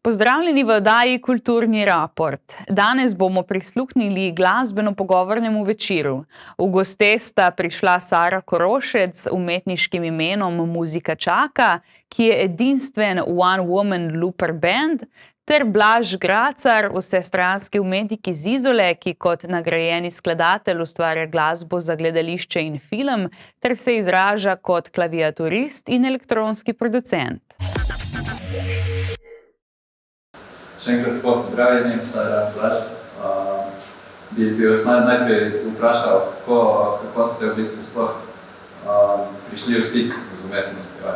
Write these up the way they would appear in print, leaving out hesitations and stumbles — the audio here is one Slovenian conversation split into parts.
Pozdravljeni v oddaji Kulturni raport. Danes bomo prisluhnili glasbeno-pogovornemu večeru. V goste sta prišla Sara Korošec z umetniškim imenom Muzikačaka, ki je edinstven one-woman looper band, ter Blaž Gracar, vsestranski umetnik iz Izole, ki kot nagrajeni skladatelj ustvarja glasbo za gledališče in film, ter se izraža kot klaviaturist in elektronski producent. Še enkrat pozdravljeni, Sara, Blaž. Bi vas najprej vprašal, kako ste v bistvu sploh prišli v stik z umetnostjo,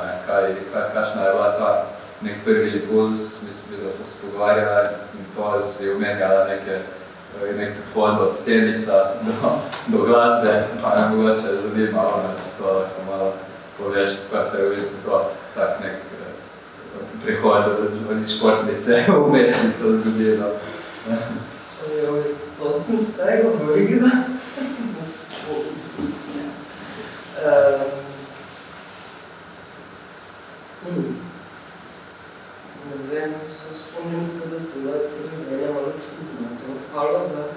kakšna je bila ta nek prvi impuls, mislim, da ste se pogovarjali in to je omenjala nek prehod od tenisa do glasbe, pa me mogoče zanima, to lahko malo poveš, kako se je v bistvu to tak nek prehod od športnice v umetnico zgodilo. To sem vse govorila. Zdaj se spomnim se, da sem bila celo življenje malo čudna na tem odhalozah.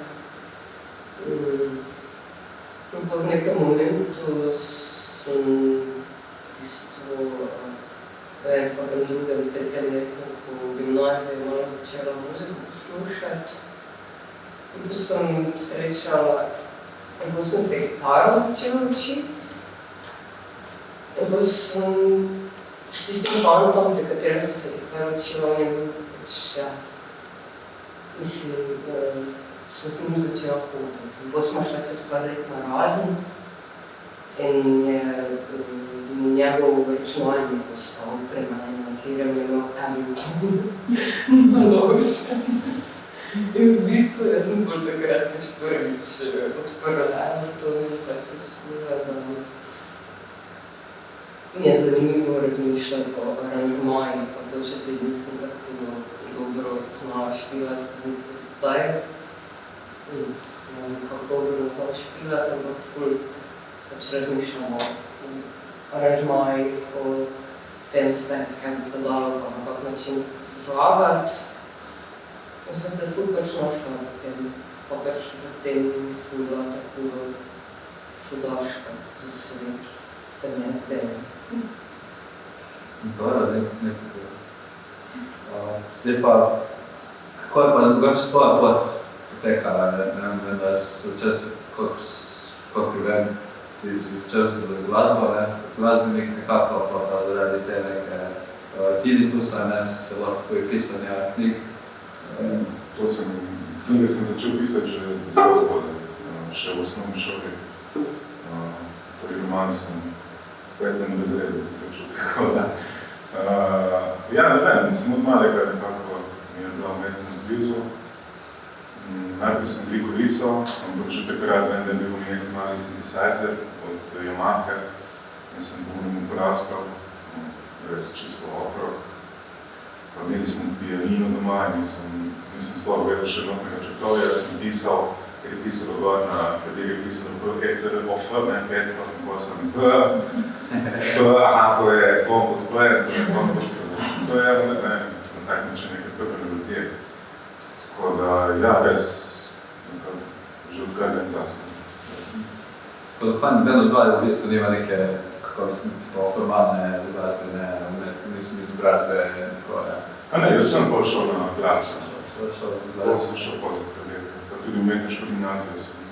In pa v nekem momentu sem v bistvu v prvem, drugem, tretjem letniku v gimnaziji malo začela muziko poslušati. In tu sem srečala, in pa sem se gitaro začela učiti. In pa sem s tistim fantom, pri katerem sem se gitaro učila, on je bil pač, mislim, sem s njim začela hoditi. In pa smo šla čez par let na razen in je njegov računalnik postal pri meni, na katerem je imel naložbe. In v bistvu jaz sem bolj takrat prvič odprla to in pa se skušala, da mi je zanimivo razmišljati o aranžmajih, pa to še tudi nisem tako dobro znala špilati, kot je zdaj. Kako dobro ne znala špilati, ampak ful pač razmišljamo o aranžmajih, o tem vse, kaj bi se dalo pa na kak način zlagati. In sem se ful pač našla v tem, pa pač v tem nisem bila tako čudaška, tudi se mi je zdelo. Dobro, nekako. Zdaj pa, kako je pa drugače tvoja pot potekala? Ne vem, da se včasih, kako vem, si začel se za glasbo, glasbenik nekako pa zaradi te neke tinitusa, si se lahko tudi pisanja knjig. Knjige sem začel pisati že zelo zgodaj, še v osnovni šoli. Prvi roman sem v 5. razredu zaključil, tako da. Ja, ne vem, sem od malega nekako mi je bila umetnost blizu. Najprej sem veliko risal, ampak že takrat vem, da je bil nek mali synthesizer od Yamahe in sem bolj poraskal, res čisto okrog. Pa imeli smo pianino doma in nisem sploh vedel še notnega čutovja, sem pisal, ker je pisalo gor na predeli, pisalo B, eter, of, ne, petro, in pa sem B, aha, to je ton pod P, to je, ne, na tak način nekaj prve melodije. Tako da, ja, res, že odkladem zase. Kot fajn, vedno dva v bistvu nima neke, kako formalne glasbene, izobrazbe, tako da. A ne, jaz sem pol šel na glasbo. Pol sem šel pol za klavir, pa tudi umetniško gimnazijo sem.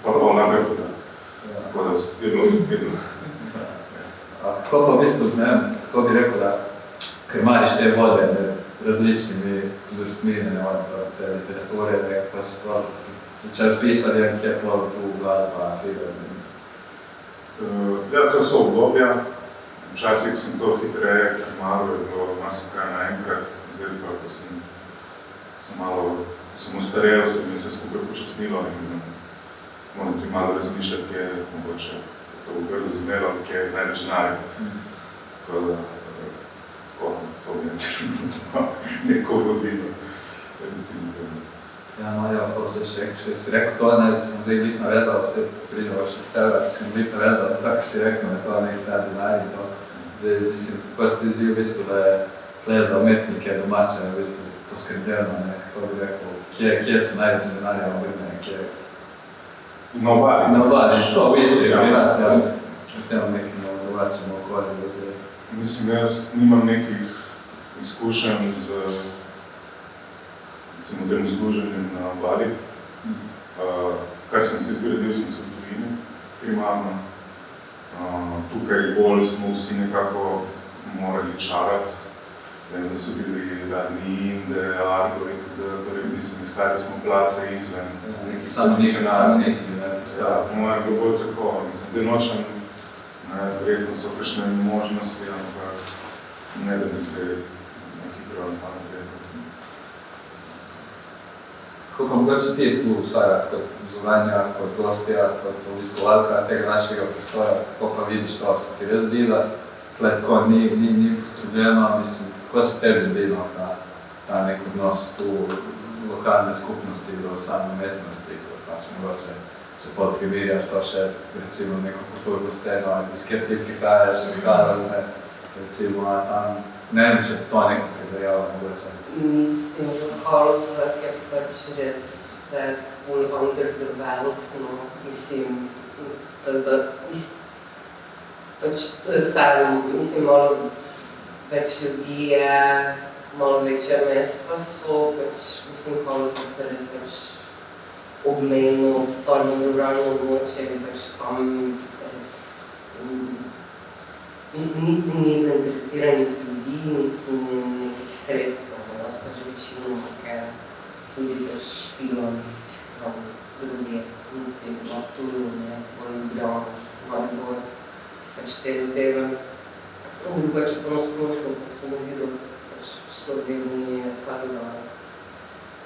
Pa pol nagrajeni, tako da je bilo vidno. Kako pa v bistvu, ne vem, kako bi rekel, da krmariš te vode različnimi vrstmi, te literature, pa si prav začel pisati, kje je pol tu glasba, film. Ja, to so obdobja. Včasih sem to hitreje krmaril, je bilo marsikaj naenkrat, zdaj pa, ko sem malo, ko sem ostarel, se mi se skupaj počasnilo in moram tudi malo razmišljati, kje je mogoče se to v grdu zimelo, kje je največ denarja. Tako da, to mi je neko vodilo, recimo temu. Ja, no, ja, če si rekel to, ne, sem zdaj glih navezal, vse pridemo še tebe, ki sem glih navezal, tako si rekel, da to nekaj ta denar in to. Zdaj, mislim, kako se ti zdi v bistvu, da je tle za umetnike domače v bistvu poskrbljeno, kako bi rekel, kje se največ denarja obrne, kje... Na obali. Na obali, to v Istri, pri nas, ja, v tem nekim drugačnem okolju. Mislim, jaz nimam nekih izkušenj z recimo tem služenjem na obali. Kar sem si izgradil, sem se v tujini primarno. Tukaj bolj smo vsi nekako morali čarati. Vem, da so bili razni Inde, Argori, torej mislim, iskali smo place izven. Neki samoniti, ne? Ja, po mojem je bilo bolj tako. Mislim, zdaj nočem, verjetno so kakšne možnosti, ampak ne da bi zdaj na hitro na pamet rekel. Kako pa mogoče ti tu, Sara, kot zunanja, kot gostja, kot obiskovalka tega našega prostora, kako pa vidiš to, se ti res zdi, da tle tako ni poskrbljeno, mislim, kako se tebi zdi ta nek odnos tu lokalne skupnosti do same umetnosti, kot pač mogoče, če pol primerjaš to še recimo neko kulturno sceno, iz kjer ti prihajaš, iz Karozne, recimo tam, ne vem, če to neko primerjava mogoče. Mislim, da Karozna je pač res vse bolj underdeveloped, no, mislim, da pač to je vse, mislim, malo več ljudi je, malo večje mesta so, pač, mislim, Karozna se res pač obmejno, totalno ruralno območje in pač tam res, mislim, niti ni zainteresiranih ljudi, niti nekih sredstev, nas pač večino, ker tudi pač špilom, druge, niti Maturu, ne, Ljubljana, Maribor, pač te zadeve. Drugače pa nasplošno, pa se mi zdi, da pač v Sloveniji je tako, da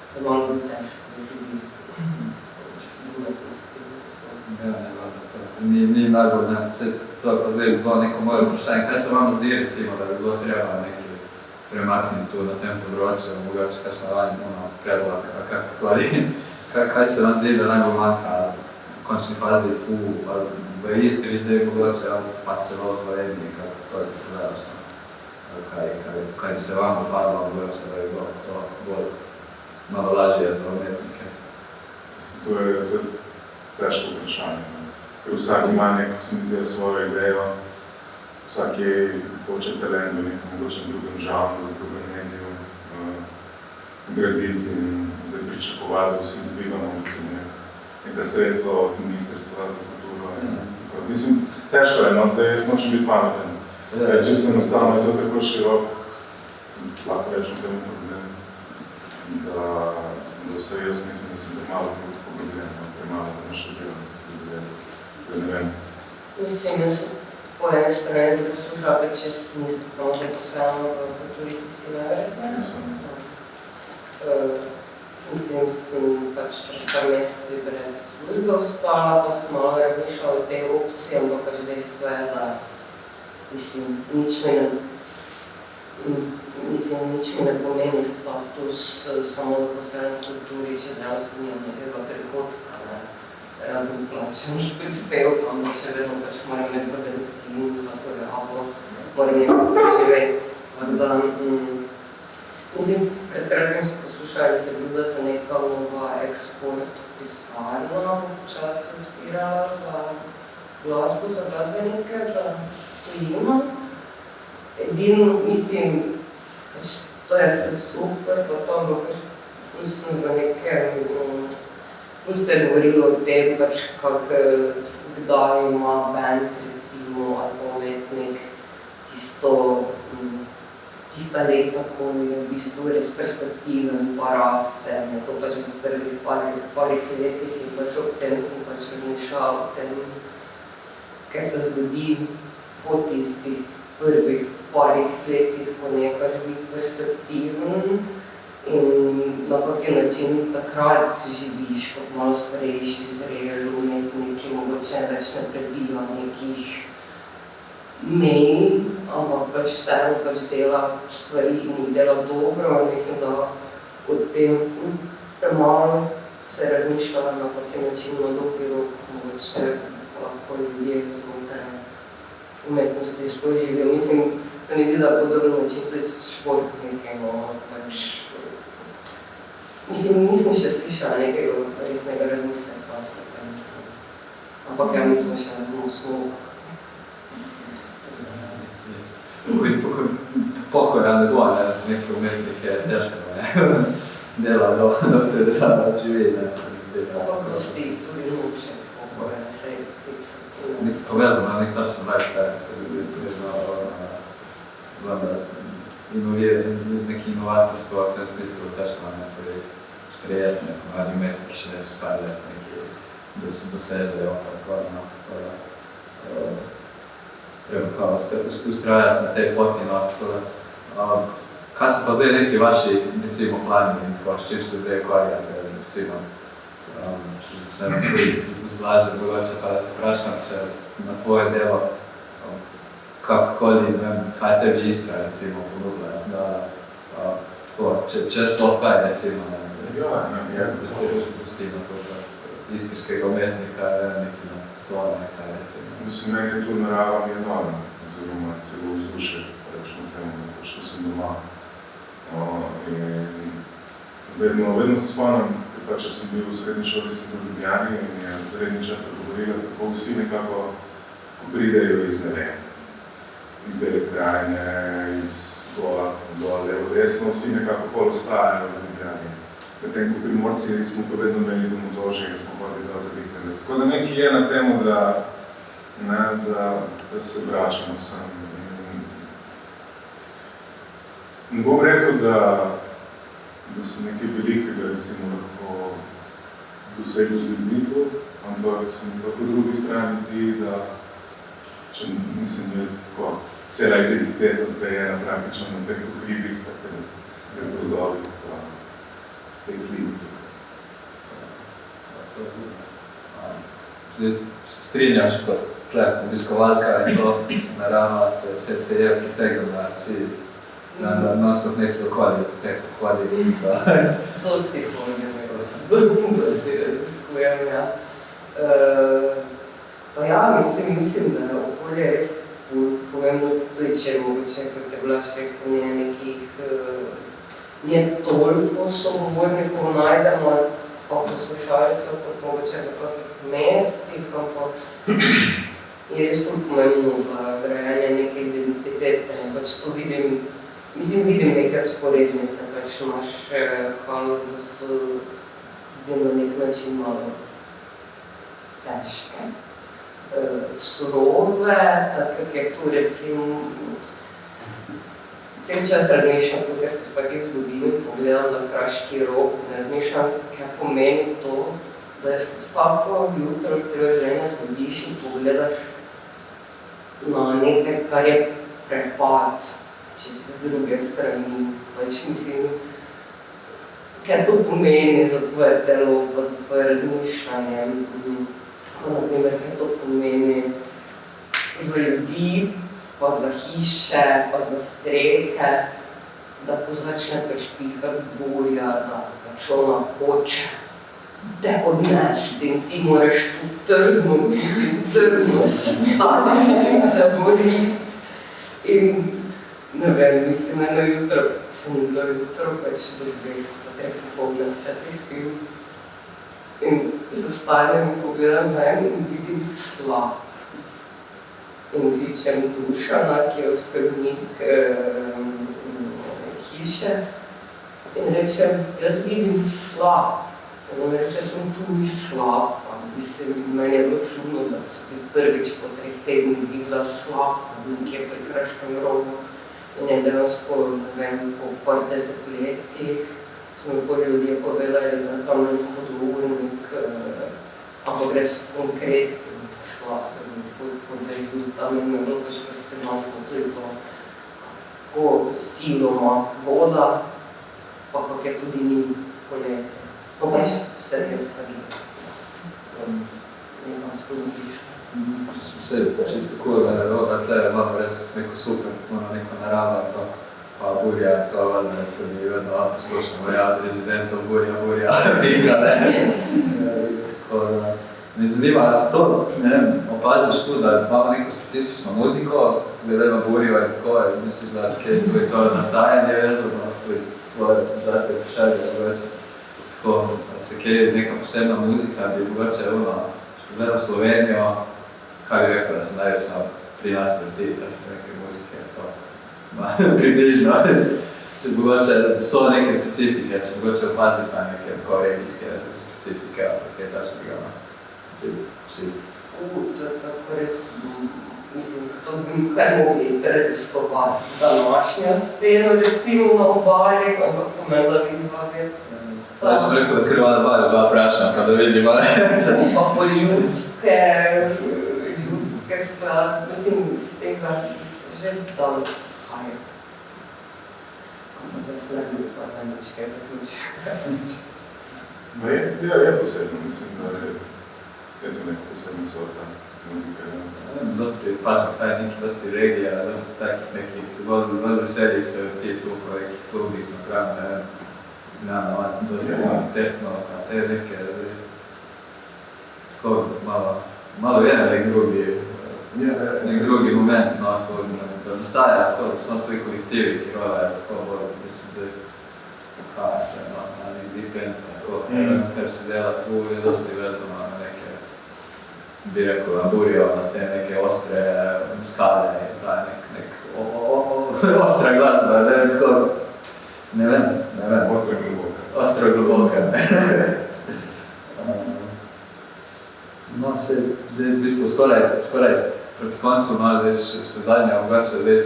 se malo bolj težko živi. Ja, ne, to ni najbolj, ne, to je pa zdaj bilo neko moje vprašanje. Kaj se vam zdi, recimo, da bi bilo treba nekaj premakniti tu na tem področju, mogoče kakšna vanj, predlog, kaj se vam zdi, da najbolj manjka v končni fazi v Istri zdaj mogoče, pa celo v Sloveniji, kako to je pogledaš, kaj bi se vam odpadlo mogoče, da bi bilo to bolj malo lažje za umetnike. To je težko vprašanje. Vsak ima se mi zdi svojo idejo, vsak je hoče talent v nekem mogoče drugem žanru, v drugem mediju graditi in zdaj pričakovati, da vsi dobivamo neka sredstva od Ministrstva za kulturo. Mislim, težko je, no, zdaj jaz močem biti pameten. Čisto enostavno je to tako širok, lahko rečem temu problem, da vse jaz mislim, da sem premalo pogobljen, premalo naštudiran, da ne vem. Mislim, jaz po ene strani zdaj poslušala, da če nisem samo zaposlena v kulturi, ti si najverjetno. Nisem. Mislim, sem pač pred par meseci brez službe ostala, pa sem malo razmišljala o tej opciji, ampak pač dejstvo je, da nič mi ne pomeni status samo zaposlena v kulturi, če dejansko nimam nekega prihodka, ne, razen plačanih prispevkov, da še vedno pač moram imeti za bencin, za porabo, moram nekaj preživeti. Mislim, pred kratkim sem poslušala intervju, da se neka nova eksport pisarna včasih odpirala za glasbo, za glasbenike, za tujino. Edino, mislim, pač to je vse super, pa to, ampak ful sem v nekem, ful se je govorilo o tem, pač kdaj ima band, recimo, ali pa umetnik, tista leta, ko je v bistvu res perspektiven, pa raste, to pač v prvih parih letih in pač ob tem sem pač razmišljala o tem, kaj se zgodi po tistih prvih parih letih, ko nekaš biti perspektiven in na kakšen način takrat živiš kot malo starejši, zreli umetniki, mogoče več ne prebiva nekih mej, ampak pač vseeno pač dela stvari in jih dela dobro. Mislim, da o tem premalo se razmišlja na kakšen način na dolgi rok, mogoče lahko ljudje znotraj umetnosti sploh živijo. Mislim, se mi zdi, da podobno način tudi športnike, no, pač, mislim, nisem še slišala nekega resnega razmisleka, ampak ja, mi smo še na osnovu. Pokoja ne bo, neki umetnik je težko, dela do predržava živi. Ampak to spi, tudi noče pokoja, se je nekaj povezano, nek tačno lifestyle se ljudi priznalo, vendar neki inovatorstvo v tem smislu težko, tudi sprejeti neko mladi umetnik, ki še par let nekaj dosežejo, tako treba ustrajati na tej poti, kaj so pa zdaj neki vaši, recimo, plani in tako, s čim se zdaj ukvarjate, recimo, če začnemo tudi z Blažem, mogoče pa vprašam, če na tvoje delo, kakokoli, ne vem, kaj tebi Istra, recimo, ponudila, da, če sploh kaj, recimo, da te spustimo istrskega umetnika, neki na tvoje, nekaj, recimo. Mislim, nekaj tu narava mi je nora, oziroma celo vzdušje, rečemo temu, pošto sem doma. Vedno se spomnim, ker če sem bil v srednji šoli, sem bil v Ljubljani in je zredničar govorila, kako vsi nekako pridejo iz Bele krajine, iz dol, levo, desno, vsi nekako pol ostajajo v Ljubljani. Medtem ko Primorci smo pa vedno imeli domodožje in smo hodili za vikende. Tako da nekaj je na temu, da se vračamo sem. Ne bom rekel, da sem nekaj velikega, recimo, lahko dosegel z ljudmi tu, ampak se mi pa po drugi strani zdi, da če mislim, da je tako cela identiteta zgrajena praktično na teh hribih, teh gozdovih, teh hribih. Zdaj se strinjaš kot obiskovalka in to narava te je pritegnila, si naspod neki okolje, teh pohvali in pa... Dosti hodim, dosti raziskujem, ja. Pa ja, mislim, da je okolje res pomembno tudi, če mogoče, kot je Blaž rekel, nije toliko sogovornikov najdemo, pa poslušalcev, kot mogoče v kakih mestih, ampak je res pomembno za grajanje neke identitete. Pač to vidim neke sporednice, pač imaš halo za na nek način malo težke, surove, tako je tu recimo cel čas razmišljam, tukaj se vsaki zgodini pogledam na Kraški rok, razmišljam, kaj pomeni to, da je vsako jutro celo življenje zbudiš in pogledaš na nekaj, kar je prepad, čisto z druge strani. Pač mislim, kaj to pomeni za tvoje telo, pa za tvoje razmišljanje. Pa naprimer, kaj to pomeni za ljudi, pa za hiše, pa za strehe, da ko začne prešpihati burja, da pač ona hoče te odnesti in ti moraš tu trdno stati in se boriti. In ne vem, mislim, eno jutro, se ni bilo jutro, pač drugi, potem popoldne včasih spil. In zastavljam in pogledam ven in vidim slab. In kličem Dušana, ki je oskrbnik hiše, in rečem, jaz vidim slab. In on reče, sem tu ni slab, mislim, meni je bilo čudno, da sem prvič po 3 tednih videla slab, nekje pri Kraškem rogu. In je dejansko, ne vem, po par desetletjih smo mi ljudje povedali, da tam je hodovnik, ampak gre so konkretni slab, podrežil tam in me bilo pač fascinantno, to je to, kako siloma voda, pa kako je tudi ni poletje. Pa pač vse te stvari. Nekam s tem prišla. Vse je čisto tako, da tle imamo res neko super, neko narava, pa burja, to valjda tudi vedno poslušamo, ja, rezidentov burja, piga, ne. Tako da, me zanima, a se to, ne vem, opaziš tu, da imamo neko specifično muziko, gledamo burijo in tako, mislim, da je to nastajanje vezano, tudi tvoje zate vprašanje, tako, da se kje neka posebna muzika bi mogoče, če pogledam Slovenijo, kaj bi rekel, da se največ pri nas vrti, neke muzike, približno, če mogoče so neke specifike, če mogoče opaziti pa neke tako regijske specifike, ali kaj tačnega, vsi. To je tako res, mislim, to bi kar mogli raziskovati današnjo sceno, recimo na obali, ampak to me da vidva vedno. Jaz sem rekel, da krvala dva vprašam, pa da vidim, pa po ljudske skladbe, mislim, iz tega, ki se že dal hajo. Ampak da se ne bi pa da nič kaj zaključiti. Je posebno, mislim, da je to neka posebna sorta muzike. Dosti pažno, kaj je neki dosti regija, dosti takih nekih bolj veselih se vrti tu po nekih klubih, nagram, ne vem, dosti tehno, te neke, tako malo je nek drugi moment, da nastaja, tako da so tudi kolektivi, ki rolajo tako bolj, mislim, da kaj se, na nek dipend, tako, kar se dela tu je dosti vezano na neke, bi rekel, burijo, na te neke ostre skale, nek ostra glasba, tako, ne vem. Ostra globoka. No, zdaj v bistvu skoraj proti koncu, se zadnja mogoče,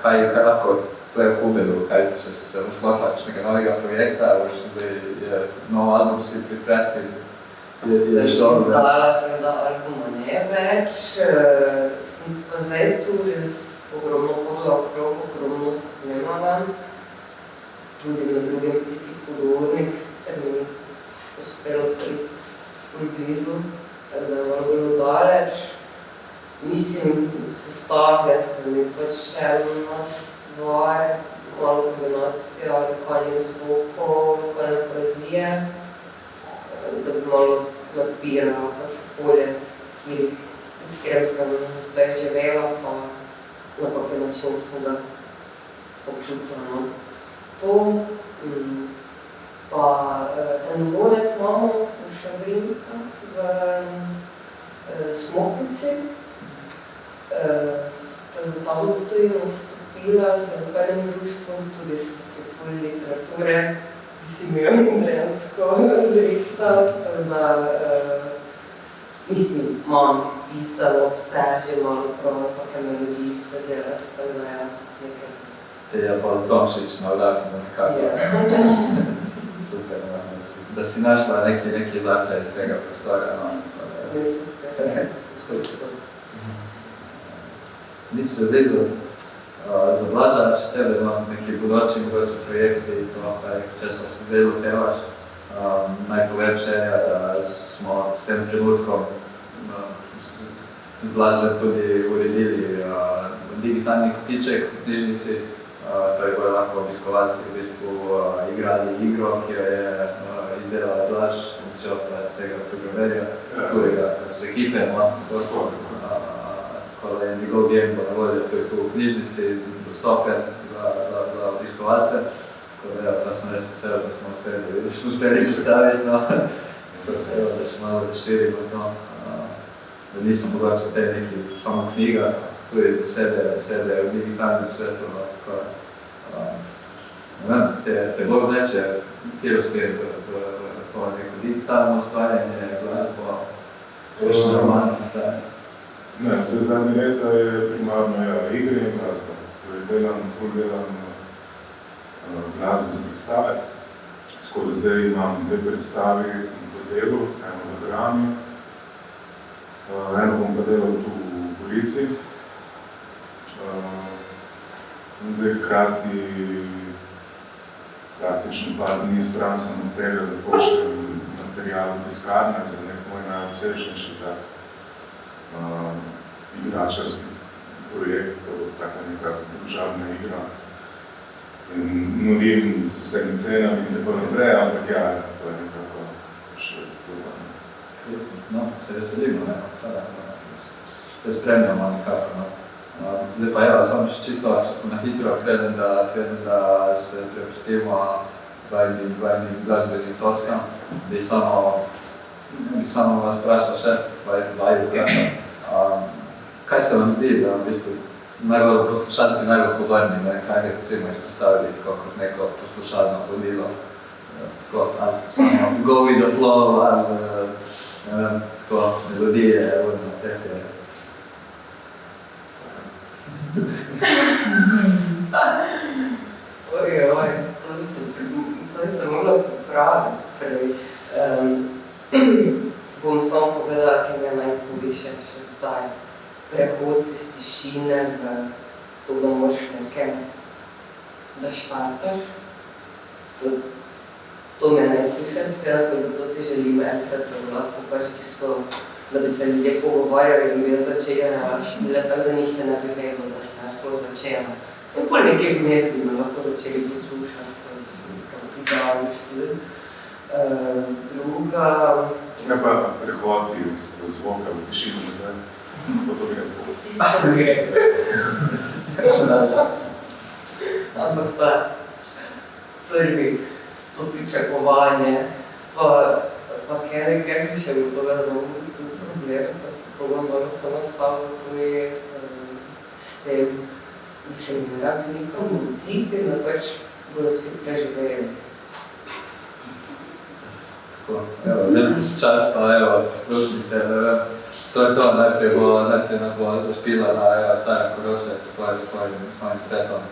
kaj lahko tvoje kubelu, kaj če se sploh kakšnega novega projekta, zdaj je nov album si pripraviti, je šlo. Zdala da albuma ne več, sem pa zdaj tu res ogromno hodila okrog, ogromno snemala, tudi na drugem tistih pogovornik, sicer mi ni uspelo priti ful blizu, tako da je malo bilo daleč. Mislim, sestave se mi pač še eno stvar, malo kombinacija lokalnih zvokov, lokalne poezije, da bi malo napirala pač polje, v katerem sem zdaj živela, pa na kakšen način sem ga občutila. To, pa en vodek imamo v Šavrinka v Smoknici. Tam bo tudi nastopila z lokalnim društvom, tudi si ful literature, si mi jo dejansko zrihtal, da mislim, imam spisalo vse, že malo pravo kakve melodice delati, tako da je nekaj. Te je pa Tomšič na vdaku nekako. Super, da si našla neki zase iz tega prostora. Je super. Nič se zdaj za Blaža, če tebe neki bodoči projekti, česa si zdaj lotevaš. Naj povem še, da smo s tem trenutkom z Blažem tudi uredili digitalni kotiček v knjižnici, torej bojo lahko obiskovalci v bistvu igrali igro, ki jo je izdelala Blaž, tega programerja, tujega z ekipe, tako da je njegov game bo na voljo tudi tu v knjižnici, dostopen za obiskovalce, tako da sem res vesel, da smo uspeli sestaviti, da še malo razširimo to, da nisem mogoče te neki samo knjiga, tudi besede v digitalnem svetu, tako ne vem, te bolj vleče, kjer usperi v to neko digitalno ustvarjanje, glasbo, še normalno ustvarjanje. Ne, zdaj zadnje leta je primarno igre in glasba. Torej ful delam glasbo za predstave. Tako da zdaj imam dve predstavi v delu, eno v drami. Eno bom pa delal tu v Golici. Zdaj hkrati praktično par dni stran sem od tega, da pošljem material v tiskarne za nek moj najobsežnejši tak igračarski projekt, taka neka družabna igra. In nudim z vsemi cenami in tako naprej, ampak ja, to je nekako še zelo. No, se veselimo, ne? Te spremljamo nekako, no? Zdaj pa evo, samo čisto na hitro, preden da se prepustimo vajnim glasbenim točkam, bi samo vas vprašal še, vaju vprašal, kaj se vam zdi, da v bistvu najbolj poslušalci najbolj pozorni, kaj bi recimo izpostavili kot neko poslušalno vodilo, ali samo go with the flow, ali tako melodije, vodno tete. Oj, to je se moralo popraviti prej. Bom samo povedala, kaj me najpoviše še zdaj. Prehod iz tišine v to, da moraš nekaj, da štartaš. To me najpoviše, da to si želim enkrat, da lahko pač tisto, da bi se ljudje pogovarjali in bi jaz začela špile, tako da nihče ne bi vedel, da se jaz sploh začela. In pol nekaj vmes bi me lahko začeli poslušati, kako idealni špil. Druga... Kaj pa prehod iz zvoka v tišino nazaj? Fotografo. Tisto gre. Ampak pa prvi, to pričakovanje, pa kaj si še gotovila, da bomo tudi problem, pa se pogovarjamo samo samo tudi s tem, da se ne rabi nikom motiti, da pač bodo vsi preživeli. Tako, evo, vzemite si čas, pa evo, poslušajte, to je to, najprej nam bo zašpila Sara Korošec s svojim setom.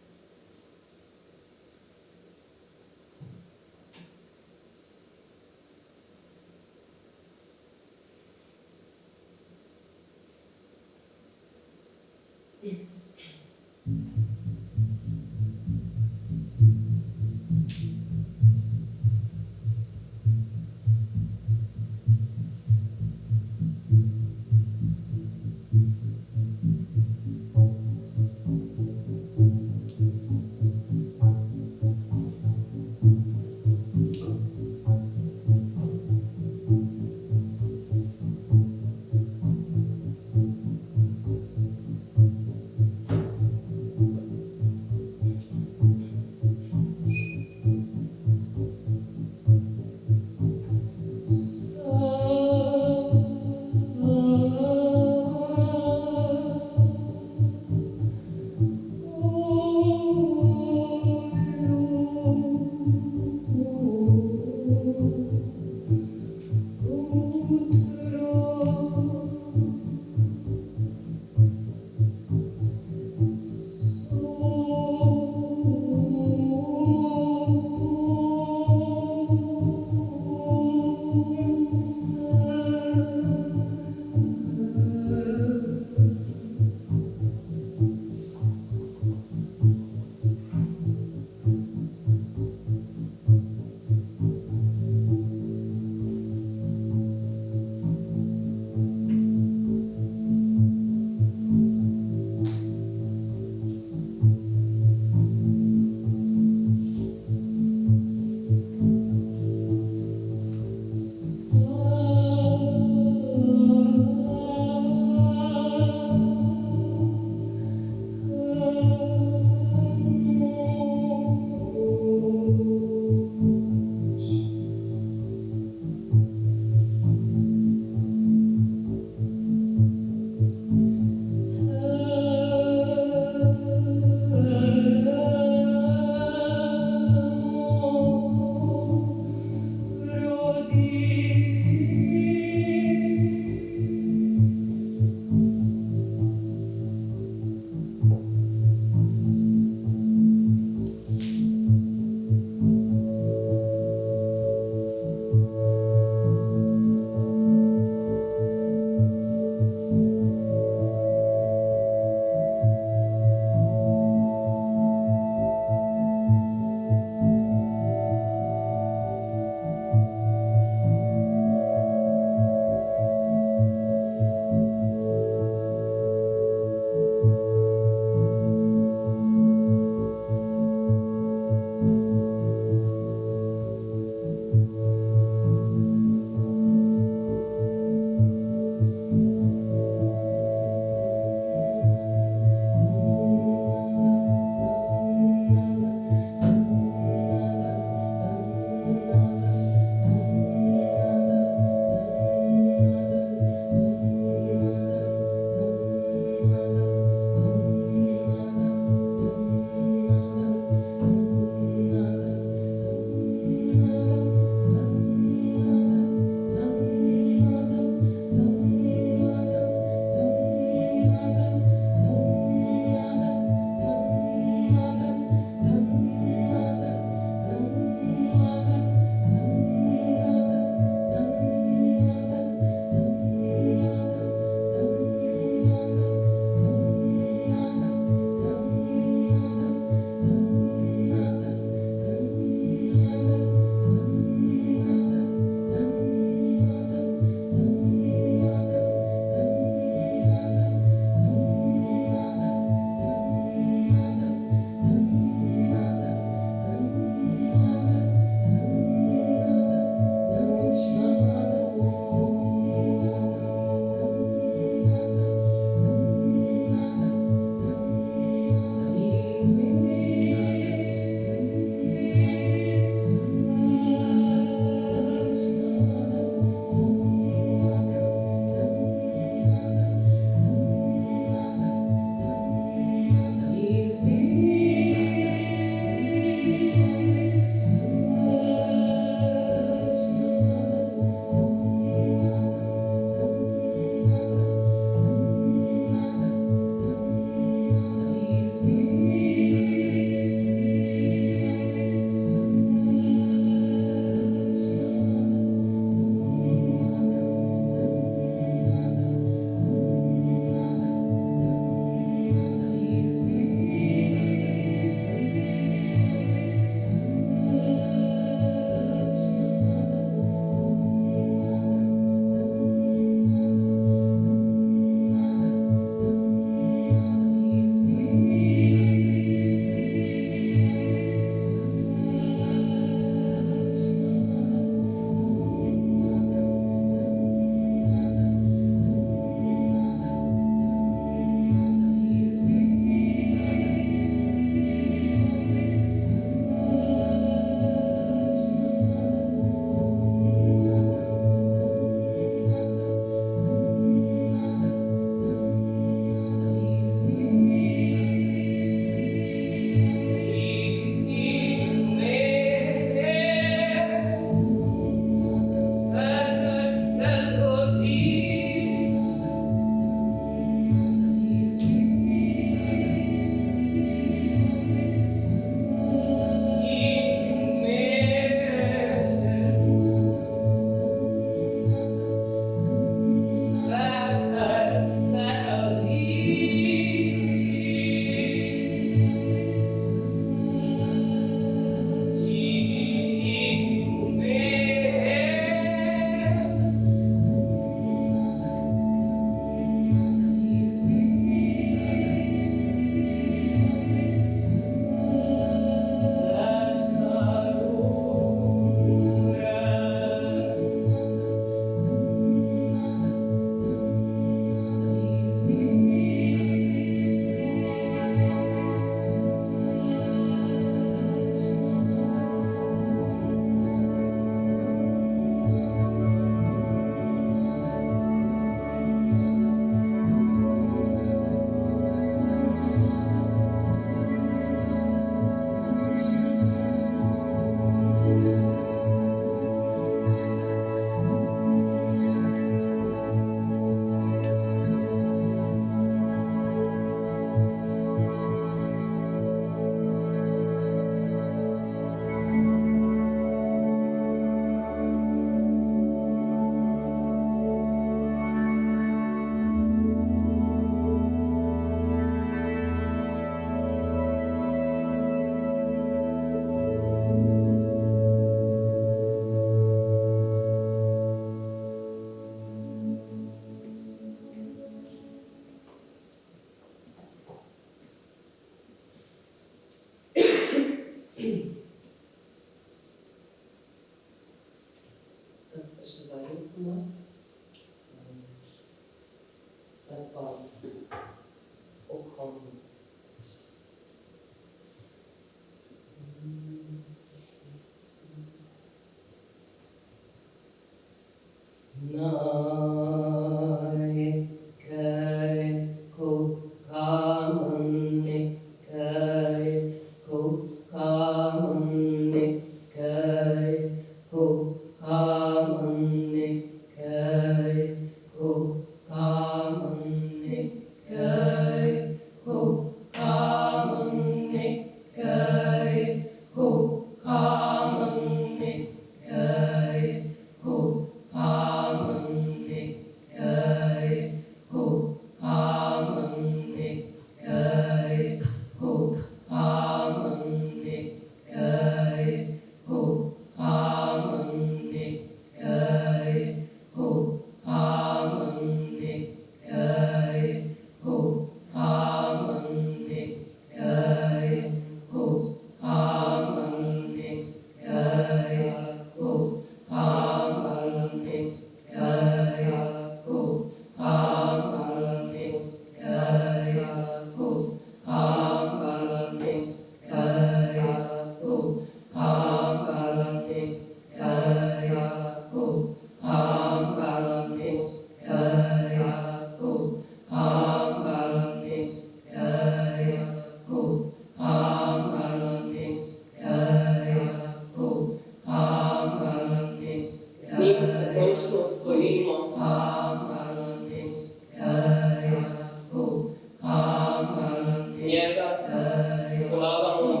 polagamo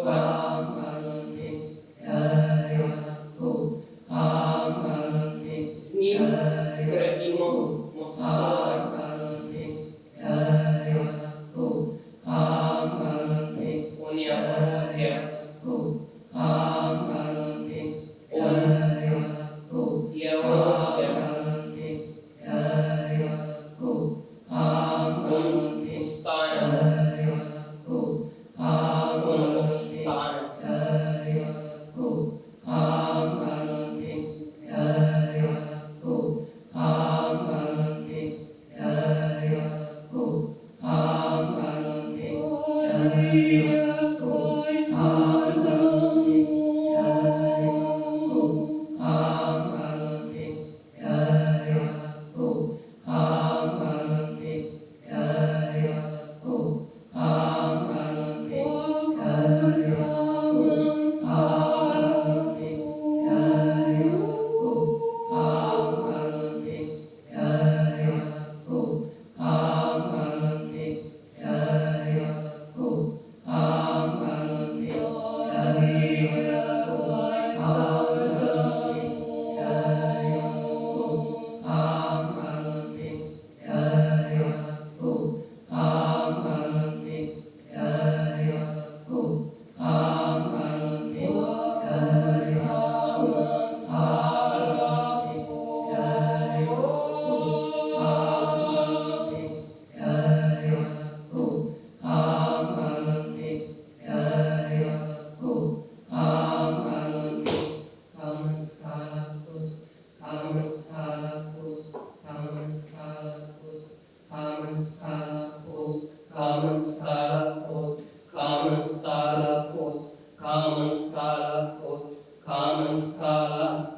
na grobove, z njim gradimo mostove, on je orodje, on je orožje, on ostane, on obstane.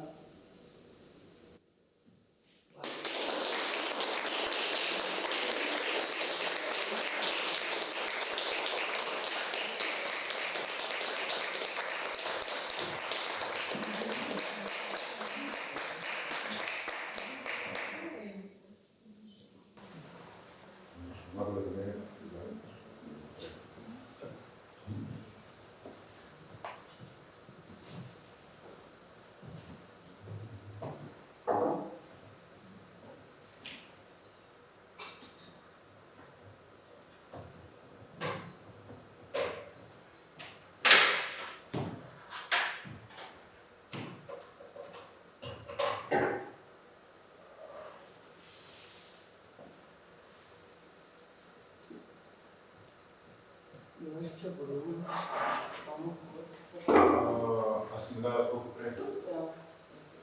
A si mi dala koliko prej? Ja.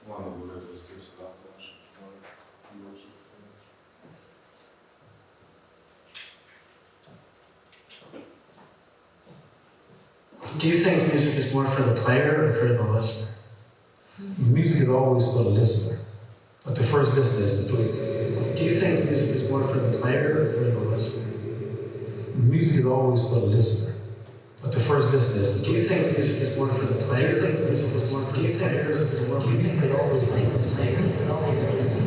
Malo bo rekel, s tem se lahko naš. Do you think music is more for the player or for the listener? Music is always for the listener, but the first listener is the player. Do you think music is more for the player or for the listener? Music is always for the listener, but the first listener is the Do you player. think music is more for the player? Do you think music is more for the player? Do you think they always think the same?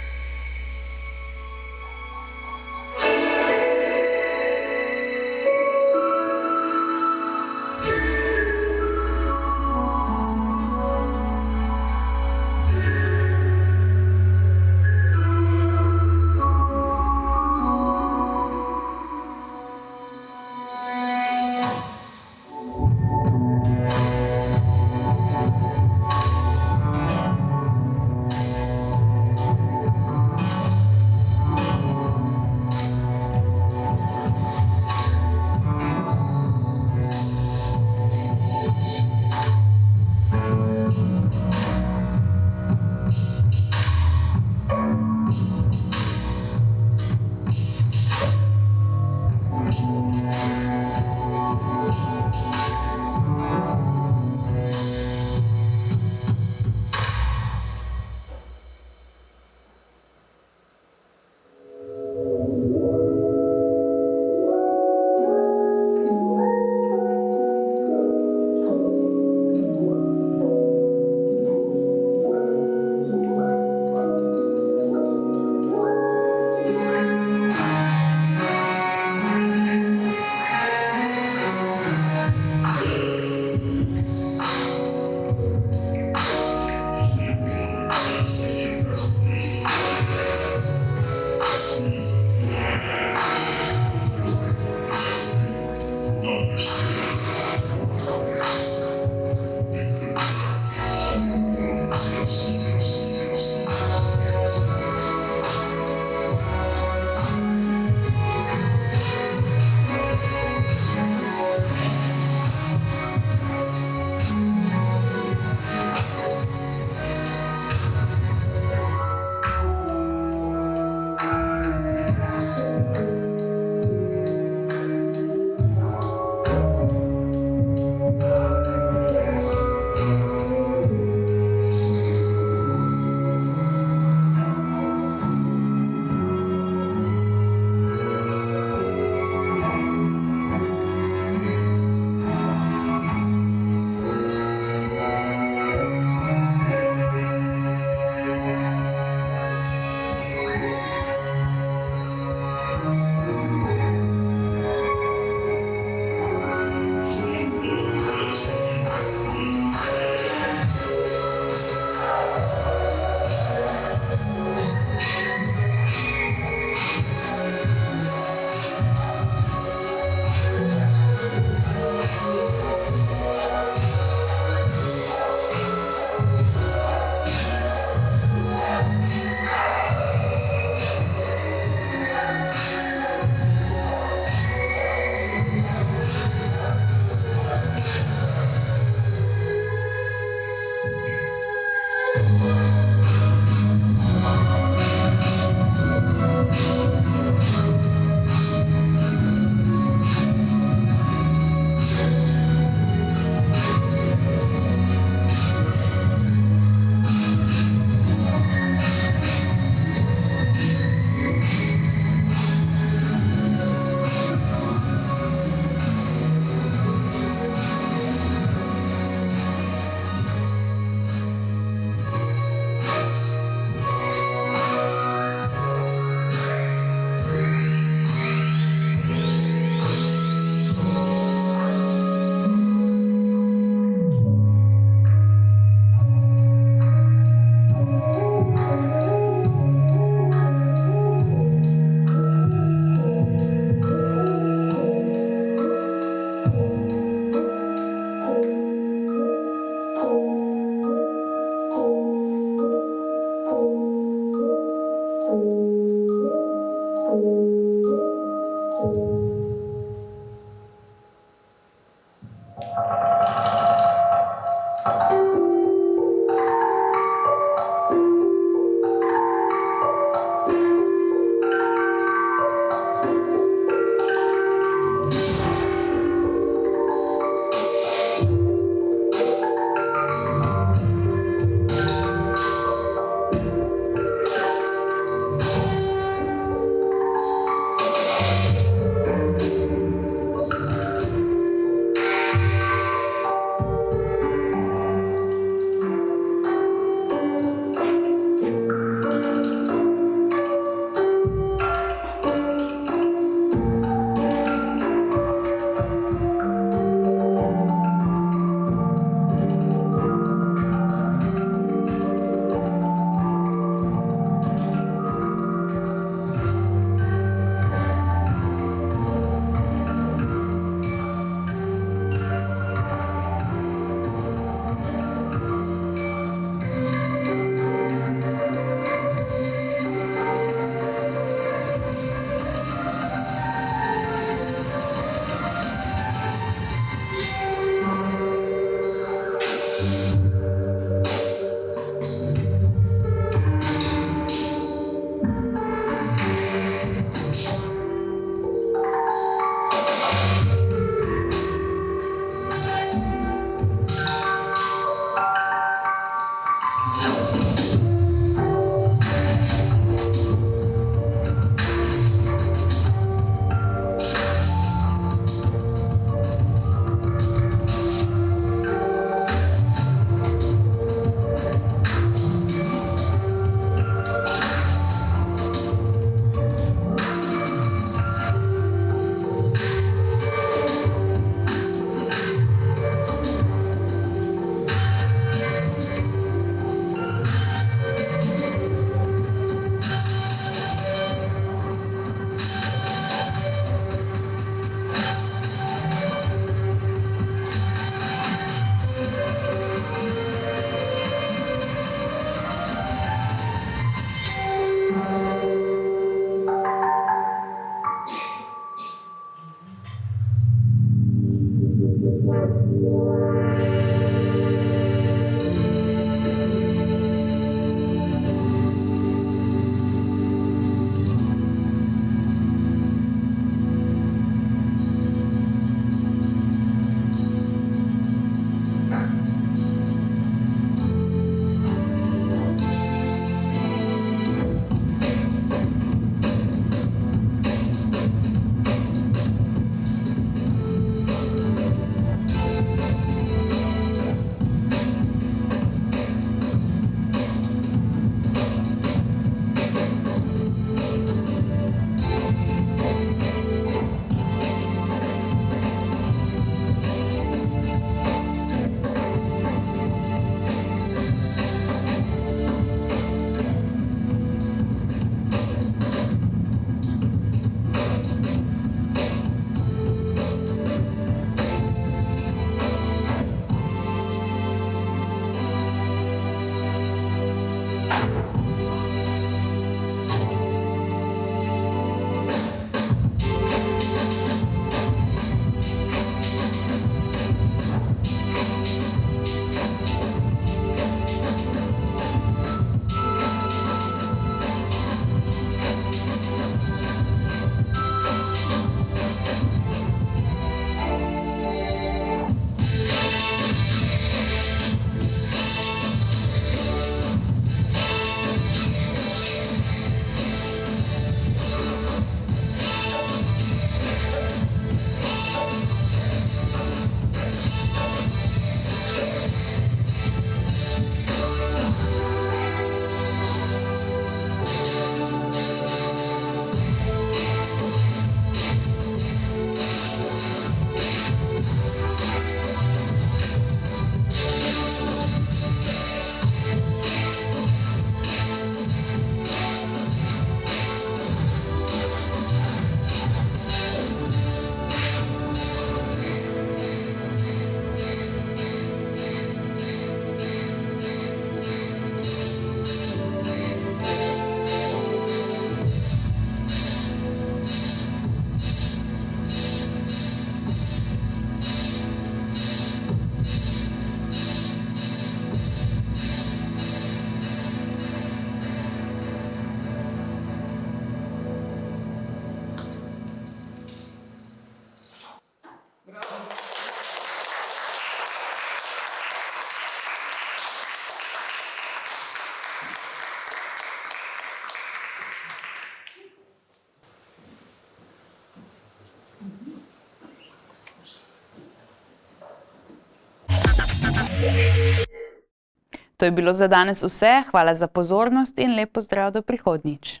To je bilo za danes vse, hvala za pozornost in lep pozdrav do prihodnjič.